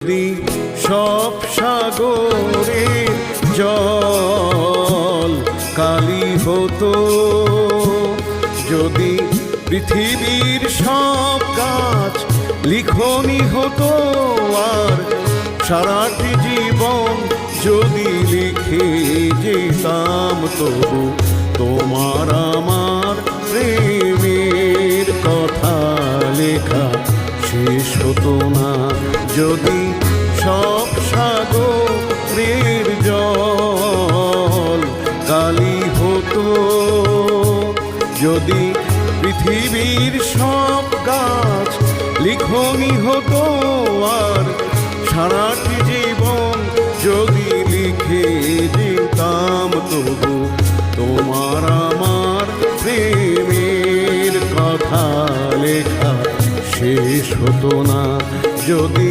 যদি সব সাগরে জল কালি হতো, যদি পৃথিবীর সব গাছ লিখনি হতো, আর সারাটি জীবন যদি লিখে যেতাম, তবু তোমার আমার প্রেমের কথা লেখা শেষ হতো না। যদি সব সাগরের জল কালি হতো, যদি পৃথিবীর সব গাছ লিখনি হতো, আর সারাটি জীবন যদি লিখে যেতাম, তবু তোমার আমার প্রেমের কথা লেখা শেষ হতো না। যদি